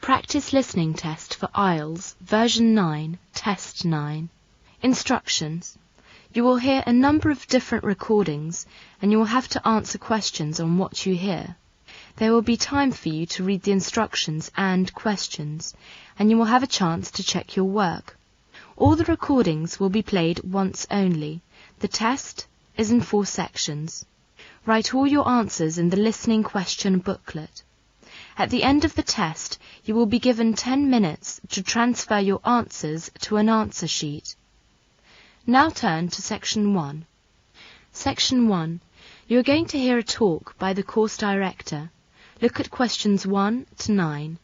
Practice Listening Test for IELTS, Version 9, Test 9. Instructions. You will hear a number of different recordings and you will have to answer questions on what you hear. There will be time for you to read the instructions and questions, and you will have a chance to check your work. All the recordings will be played once only. The test is in 4 sections. Write all your answers in the listening question booklet. At the end of the test, you will be given 10 minutes to transfer your answers to an answer sheet. Now turn to Section 1. Section 1. You are going to hear a talk by the course director. Look at questions 1 to 9.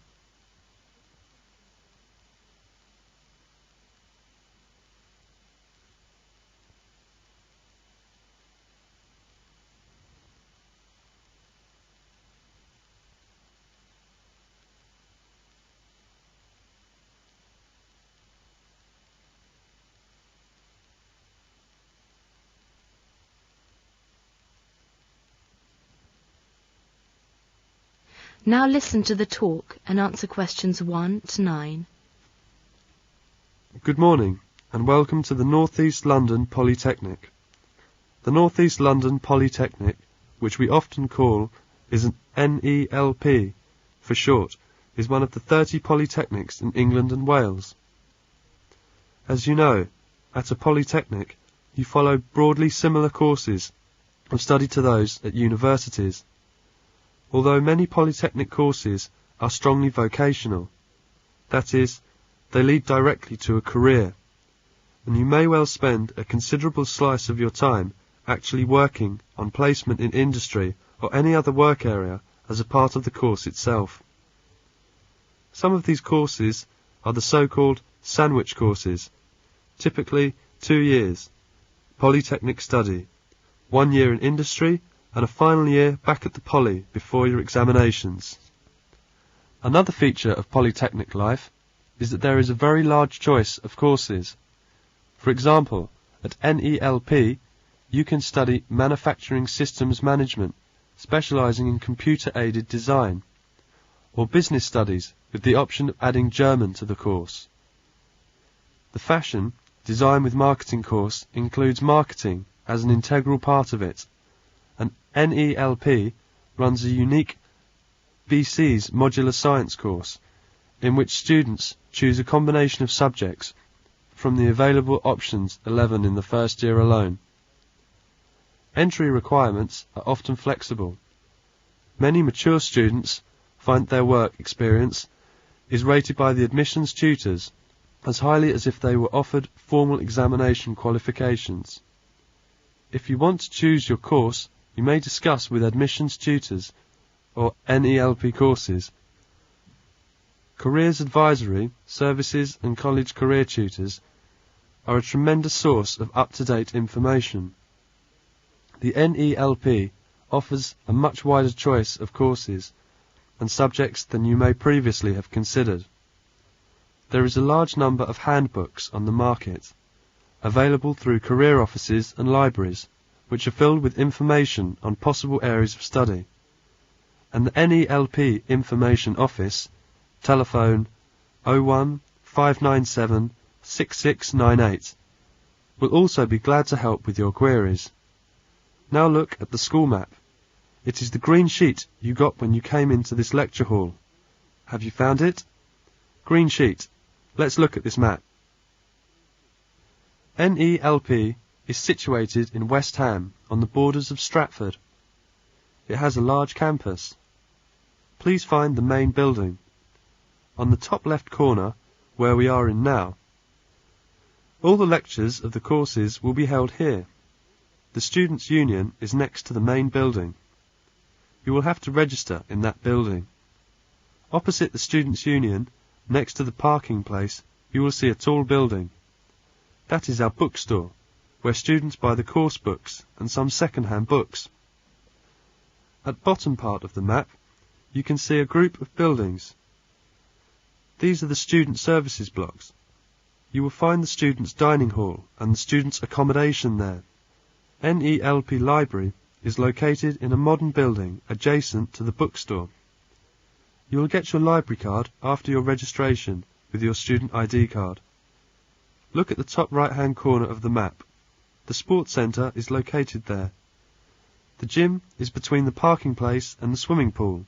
Now listen to the talk and answer questions 1 to 9. Good morning and welcome to the North East London Polytechnic. The North East London Polytechnic, which we often call is an NELP for short, is one of the 30 polytechnics in England and Wales. As you know, at a polytechnic you follow broadly similar courses of study to those at universities. Although many polytechnic courses are strongly vocational, that is, they lead directly to a career, and you may well spend a considerable slice of your time actually working on placement in industry or any other work area as a part of the course itself. Some of these courses are the so-called sandwich courses, typically 2 years, polytechnic study, 1 year in industry, and a final year back at the poly before your examinations. Another feature of polytechnic life is that there is a very large choice of courses. For example, at NELP you can study manufacturing systems management, specialising in computer-aided design, or business studies with the option of adding German to the course. The fashion, design with marketing course includes marketing as an integral part of it, and NELP runs a unique BC's modular science course, in which students choose a combination of subjects from the available options 11 in the first year alone. Entry requirements are often flexible. Many mature students find their work experience is rated by the admissions tutors as highly as if they were offered formal examination qualifications. If you want to choose your course, you may discuss with admissions tutors or NELP courses. Careers advisory, services and college career tutors are a tremendous source of up-to-date information. The NELP offers a much wider choice of courses and subjects than you may previously have considered. There is a large number of handbooks on the market, available through career offices and libraries, which are filled with information on possible areas of study. And the NELP Information Office, telephone 01 597 6698, will also be glad to help with your queries. Now look at the school map. It is the green sheet you got when you came into this lecture hall. Have you found it? Green sheet. Let's look at this map. NELP is situated in West Ham on the borders of Stratford. It has a large campus. Please find the main building. On the top left corner, where we are in now. All the lectures of the courses will be held here. The Students' Union is next to the main building. You will have to register in that building. Opposite the Students' Union, next to the parking place, you will see a tall building. That is our bookstore, where students buy the course books and some second-hand books. At bottom part of the map, you can see a group of buildings. These are the student services blocks. You will find the students' dining hall and the students' accommodation there. NELP Library is located in a modern building adjacent to the bookstore. You will get your library card after your registration with your student ID card. Look at the top right-hand corner of the map. The sports centre is located there. The gym is between the parking place and the swimming pool.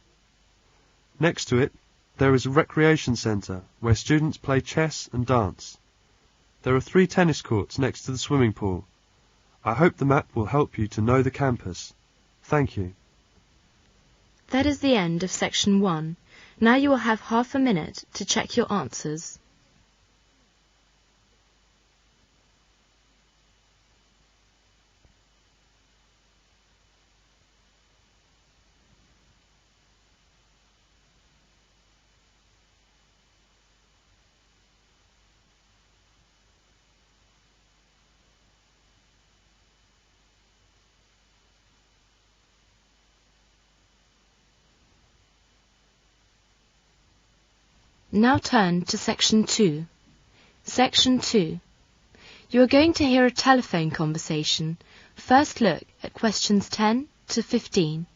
Next to it, there is a recreation centre where students play chess and dance. There are 3 tennis courts next to the swimming pool. I hope the map will help you to know the campus. Thank you. That is the end of section 1. Now you will have half a minute to check your answers. Now turn to section 2. Section 2. You are going to hear a telephone conversation. First look at questions 10 to 15.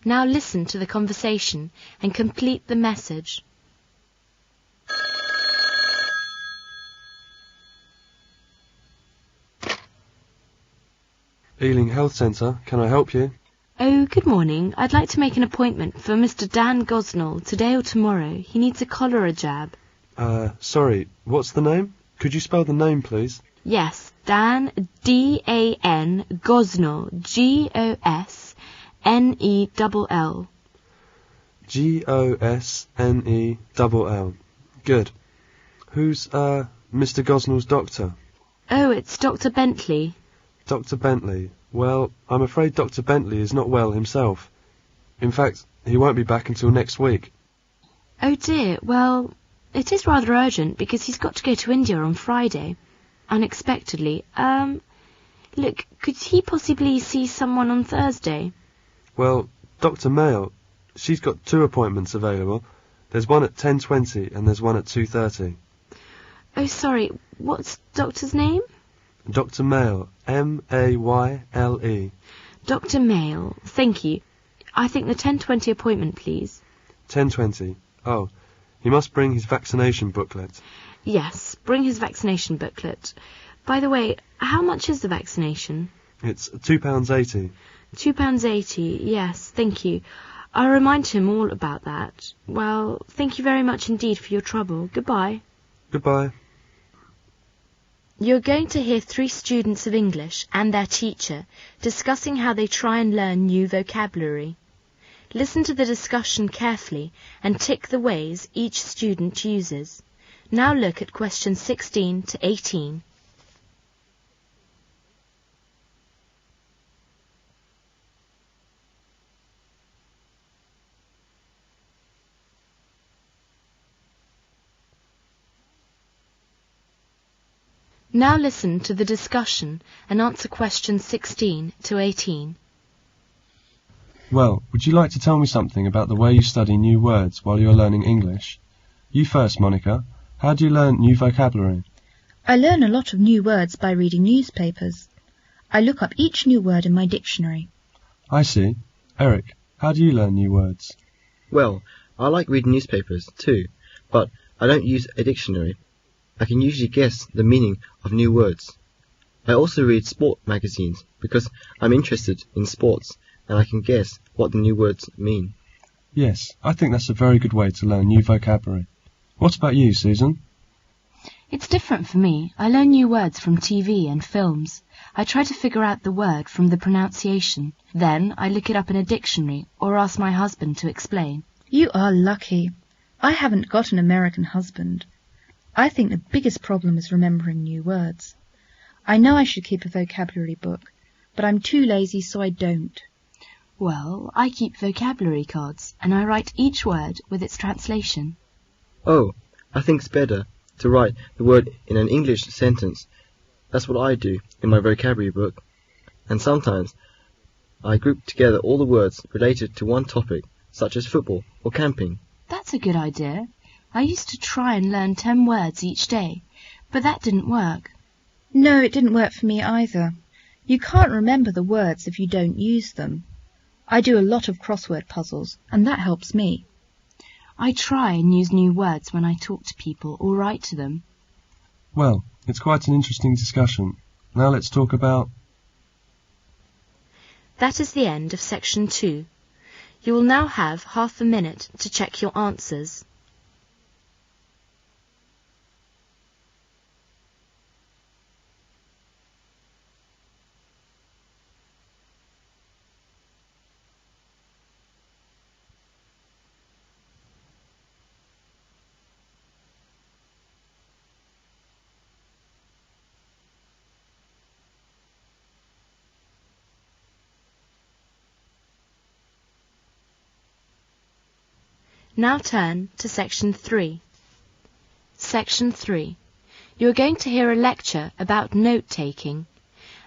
Now listen to the conversation and complete the message. Ealing Health Centre, can I help you? Oh, good morning. I'd like to make an appointment for Mr. Dan Gosnell today or tomorrow. He needs a cholera jab. Sorry, what's the name? Could you spell the name, please? Yes, Dan, D-A-N, Gosnell, G-O-S-N-E-L-L. G-O-S-N-E-L-L. Good. Who's, Mr. Gosnell's doctor? Oh, it's Dr. Bentley. Dr. Bentley. Well, I'm afraid Dr. Bentley is not well himself. In fact, he won't be back until next week. Oh dear, well, it is rather urgent because he's got to go to India on Friday. Unexpectedly. Look, could he possibly see someone on Thursday? Well, Dr. Mail, she's got 2 appointments available. There's one at 10:20 and there's one at 2:30. Oh, sorry, what's doctor's name? Dr. Mail, M-A-Y-L-E. Dr. Mail, thank you. I think the 10:20 appointment, please. 10:20. Oh, he must bring his vaccination booklet. Yes, bring his vaccination booklet. By the way, how much is the vaccination? It's £2.80. £2.80, yes, thank you. I'll remind him all about that. Well, thank you very much indeed for your trouble. Goodbye. Goodbye. You're going to hear 3 students of English and their teacher discussing how they try and learn new vocabulary. Listen to the discussion carefully and tick the ways each student uses. Now look at questions 16 to 18. Now listen to the discussion and answer questions 16 to 18. Well, would you like to tell me something about the way you study new words while you're learning English? You first, Monica. How do you learn new vocabulary? I learn a lot of new words by reading newspapers. I look up each new word in my dictionary. I see. Eric, how do you learn new words? Well, I like reading newspapers too, but I don't use a dictionary. I can usually guess the meaning of new words. I also read sport magazines because I'm interested in sports and I can guess what the new words mean. Yes, I think that's a very good way to learn new vocabulary. What about you, Susan? It's different for me. I learn new words from TV and films. I try to figure out the word from the pronunciation. Then I look it up in a dictionary or ask my husband to explain. You are lucky. I haven't got an American husband. I think the biggest problem is remembering new words. I know I should keep a vocabulary book, but I'm too lazy, so I don't. Well, I keep vocabulary cards, and I write each word with its translation. Oh, I think it's better to write the word in an English sentence. That's what I do in my vocabulary book. And sometimes I group together all the words related to one topic, such as football or camping. That's That's a good idea. I used to try and learn 10 words each day, but that didn't work. No, it didn't work for me either. You can't remember the words if you don't use them. I do a lot of crossword puzzles, and that helps me. I try and use new words when I talk to people or write to them. Well, it's quite an interesting discussion. Now let's talk about... That is the end of section 2. You will now have half a minute to check your answers. Now turn to section 3. Section 3. You are going to hear a lecture about note-taking.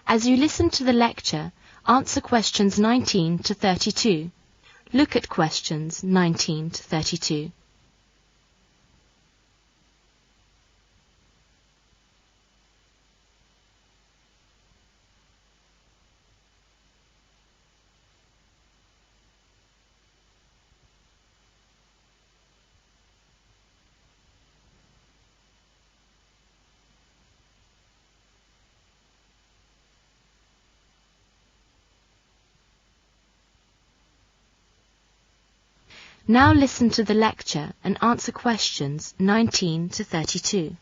As you listen to the lecture, answer questions 19 to 32. Look at questions 19 to 32. Now listen to the lecture and answer questions 19 to 32.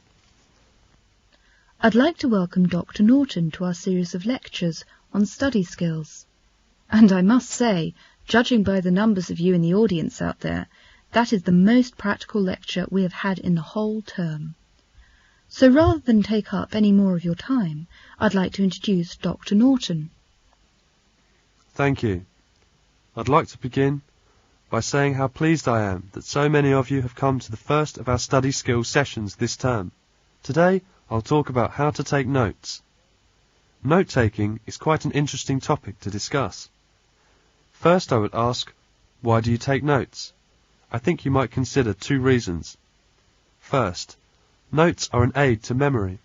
I'd like to welcome Dr. Norton to our series of lectures on study skills. And I must say, judging by the numbers of you in the audience out there, that is the most practical lecture we have had in the whole term. So rather than take up any more of your time, I'd like to introduce Dr. Norton. Thank you. I'd like to begin by saying how pleased I am that so many of you have come to the first of our study skills sessions this term. Today I'll talk about how to take notes. Note-taking is quite an interesting topic to discuss. First I would ask, why do you take notes? I think you might consider 2 reasons. First, notes are an aid to memory.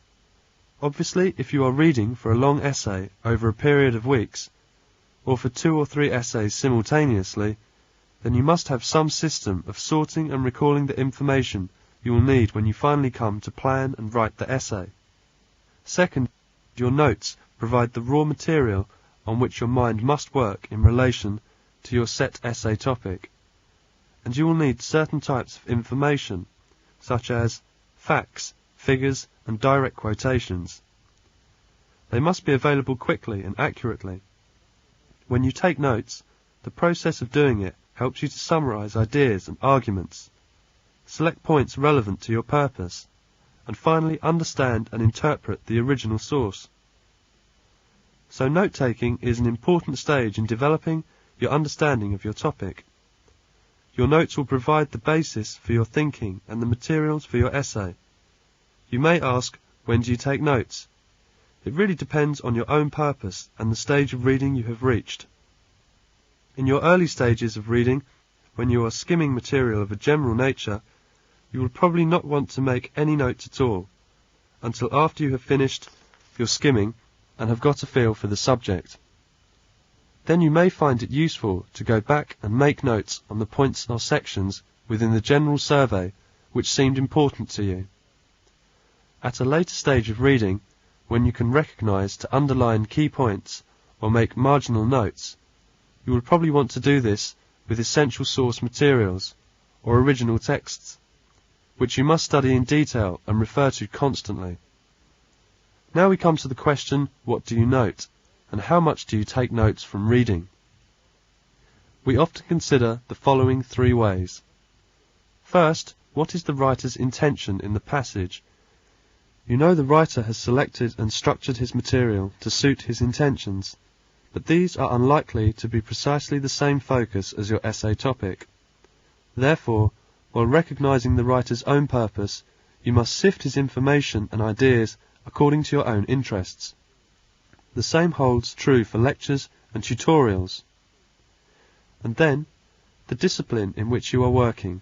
Obviously, if you are reading for a long essay over a period of weeks, or for 2 or 3 essays simultaneously, then you must have some system of sorting and recalling the information you will need when you finally come to plan and write the essay. Second, your notes provide the raw material on which your mind must work in relation to your set essay topic, and you will need certain types of information, such as facts, figures, and direct quotations. They must be available quickly and accurately. When you take notes, the process of doing it helps you to summarize ideas and arguments, select points relevant to your purpose, and finally understand and interpret the original source. So note-taking is an important stage in developing your understanding of your topic. Your notes will provide the basis for your thinking and the materials for your essay. You may ask, when do you take notes? It really depends on your own purpose and the stage of reading you have reached. In your early stages of reading, when you are skimming material of a general nature, you will probably not want to make any notes at all, until after you have finished your skimming and have got a feel for the subject. Then you may find it useful to go back and make notes on the points or sections within the general survey which seemed important to you. At a later stage of reading, when you can recognize to underline key points or make marginal notes, you will probably want to do this with essential source materials, or original texts, which you must study in detail and refer to constantly. Now we come to the question, what do you note, and how much do you take notes from reading? We often consider the following 3 ways. First, what is the writer's intention in the passage? You know the writer has selected and structured his material to suit his intentions, but these are unlikely to be precisely the same focus as your essay topic. Therefore, while recognizing the writer's own purpose, you must sift his information and ideas according to your own interests. The same holds true for lectures and tutorials. And then, the discipline in which you are working.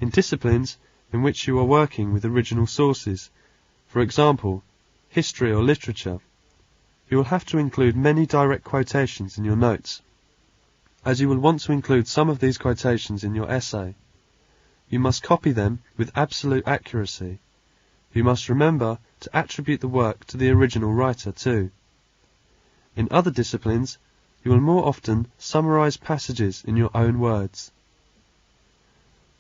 In disciplines in which you are working with original sources, for example, history or literature, you will have to include many direct quotations in your notes. As you will want to include some of these quotations in your essay, you must copy them with absolute accuracy. You must remember to attribute the work to the original writer too. In other disciplines, you will more often summarize passages in your own words.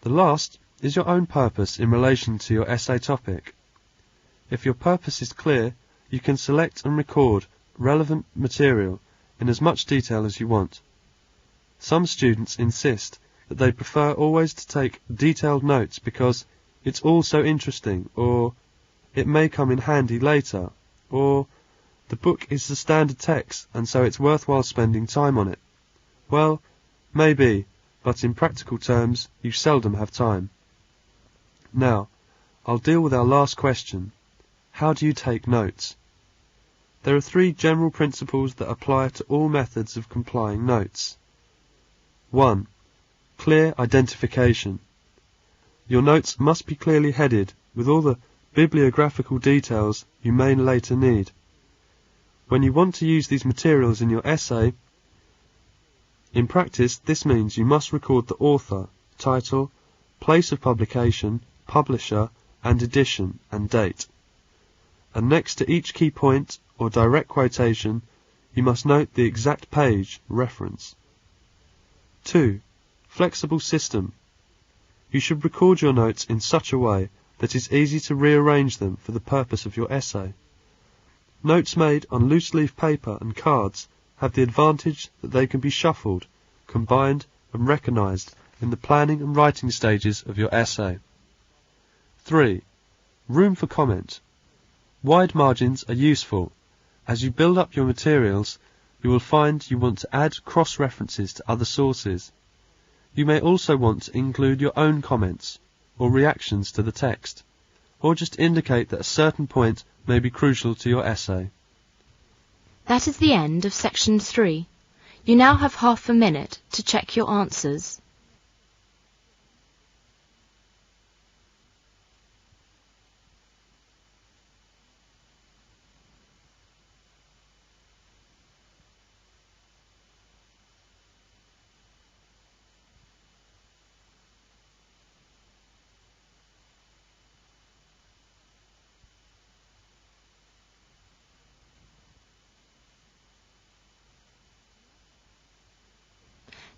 The last is your own purpose in relation to your essay topic. If your purpose is clear, you can select and record relevant material in as much detail as you want. Some students insist that they prefer always to take detailed notes because it's all so interesting, or it may come in handy later, or the book is the standard text and so it's worthwhile spending time on it. Well, maybe, but in practical terms, you seldom have time. Now, I'll deal with our last question. How do you take notes? There are 3 general principles that apply to all methods of complying notes. 1. Clear identification. Your notes must be clearly headed with all the bibliographical details you may later need. When you want to use these materials in your essay, in practice this means you must record the author, title, place of publication, publisher, and edition and date. And next to each key point or direct quotation, you must note the exact page reference. 2. Flexible system. You should record your notes in such a way that it's easy to rearrange them for the purpose of your essay. Notes made on loose-leaf paper and cards have the advantage that they can be shuffled, combined and recognised in the planning and writing stages of your essay. 3. Room for comment. Wide margins are useful. As you build up your materials, you will find you want to add cross-references to other sources. You may also want to include your own comments or reactions to the text, or just indicate that a certain point may be crucial to your essay. That is the end of section 3. You now have half a minute to check your answers.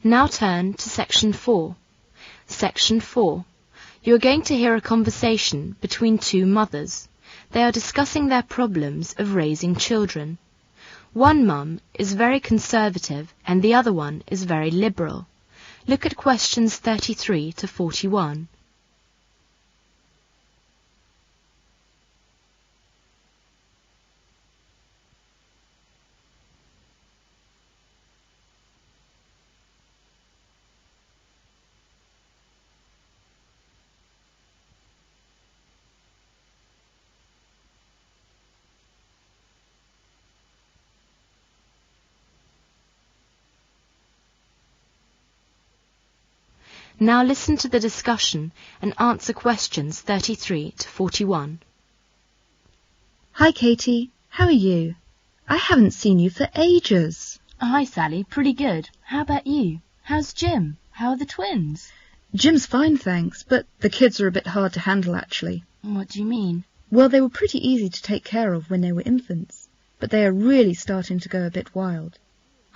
Now turn to section 4. Section 4. You are going to hear a conversation between 2 mothers. They are discussing their problems of raising children. One mum is very conservative and the other one is very liberal. Look at questions 33 to 41. Now listen to the discussion and answer questions 33 to 41. Hi, Katie. How are you? I haven't seen you for ages. Hi, Sally. Pretty good. How about you? How's Jim? How are the twins? Jim's fine, thanks, but the kids are a bit hard to handle, actually. What do you mean? Well, they were pretty easy to take care of when they were infants, but they are really starting to go a bit wild.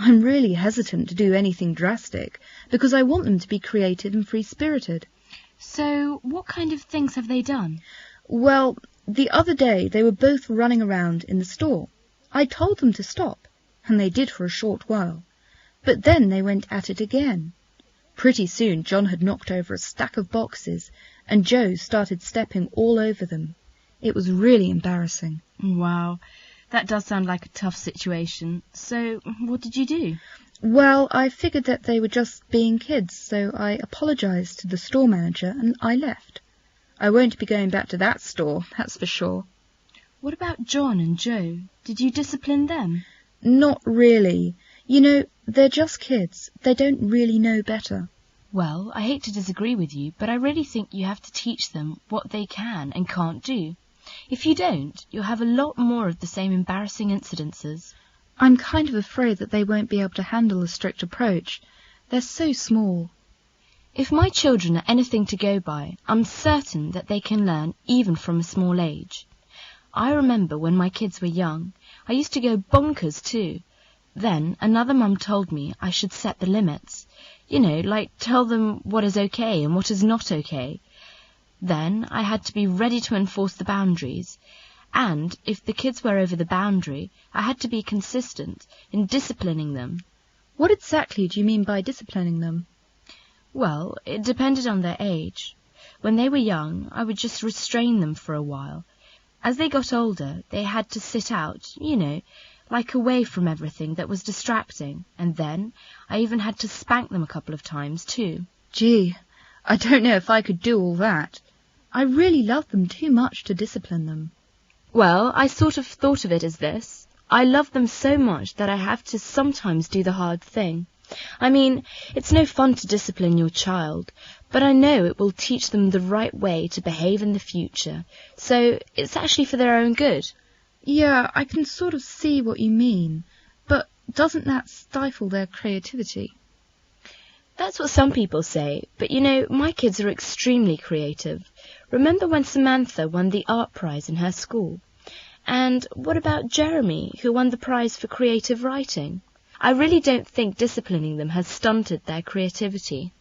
I'm really hesitant to do anything drastic, because I want them to be creative and free-spirited. So, what kind of things have they done? Well, the other day they were both running around in the store. I told them to stop, and they did for a short while. But then they went at it again. Pretty soon John had knocked over a stack of boxes, and Joe started stepping all over them. It was really embarrassing. Wow. That does sound like a tough situation. So, what did you do? Well, I figured that they were just being kids, so I apologized to the store manager and I left. I won't be going back to that store, that's for sure. What about John and Joe? Did you discipline them? Not really. You know, they're just kids. They don't really know better. Well, I hate to disagree with you, but I really think you have to teach them what they can and can't do. If you don't, you'll have a lot more of the same embarrassing incidences. I'm kind of afraid that they won't be able to handle a strict approach. They're so small. If my children are anything to go by, I'm certain that they can learn even from a small age. I remember when my kids were young, I used to go bonkers too. Then another mum told me I should set the limits. You know, like tell them what is okay and what is not okay. Then I had to be ready to enforce the boundaries. And if the kids were over the boundary, I had to be consistent in disciplining them. What exactly do you mean by disciplining them? Well, it depended on their age. When they were young, I would just restrain them for a while. As they got older, they had to sit out, you know, like away from everything that was distracting. And then I even had to spank them a couple of times too. Gee, I don't know if I could do all that. I really love them too much to discipline them. Well, I sort of thought of it as this. I love them so much that I have to sometimes do the hard thing. I mean, it's no fun to discipline your child, but I know it will teach them the right way to behave in the future, so it's actually for their own good. Yeah, I can sort of see what you mean, but doesn't that stifle their creativity? That's what some people say, but you know, my kids are extremely creative. Remember when Samantha won the art prize in her school? And what about Jeremy, who won the prize for creative writing? I really don't think disciplining them has stunted their creativity.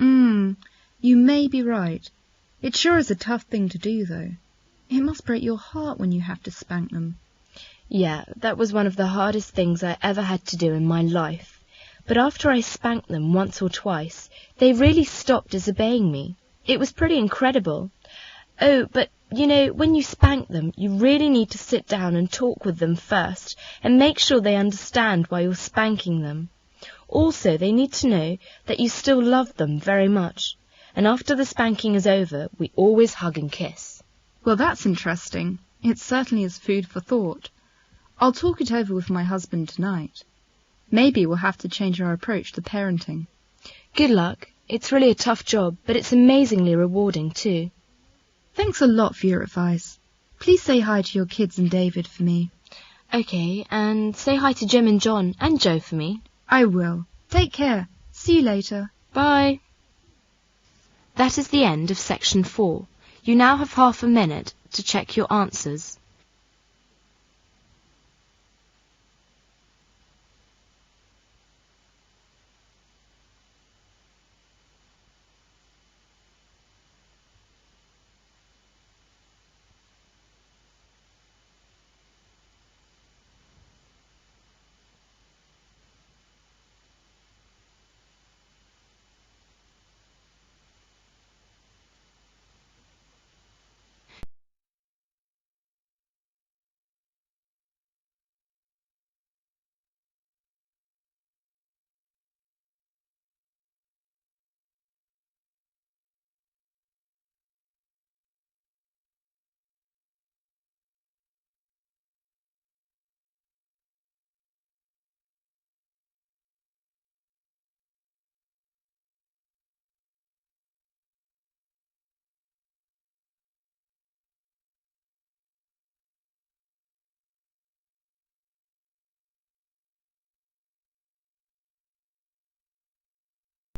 You may be right. It sure is a tough thing to do, though. It must break your heart when you have to spank them. Yeah, that was one of the hardest things I ever had to do in my life. But after I spanked them once or twice, they really stopped disobeying me. It was pretty incredible. Oh, but you know, when you spank them, you really need to sit down and talk with them first and make sure they understand why you're spanking them. Also, they need to know that you still love them very much. And after the spanking is over, we always hug and kiss. Well, that's interesting. It certainly is food for thought. I'll talk it over with my husband tonight. Maybe we'll have to change our approach to parenting. Good luck. It's really a tough job, but it's amazingly rewarding too. Thanks a lot for your advice. Please say hi to your kids and David for me. Okay, and say hi to Jim and John and Joe for me. I will. Take care. See you later. Bye. That is the end of section 4. You now have half a minute to check your answers.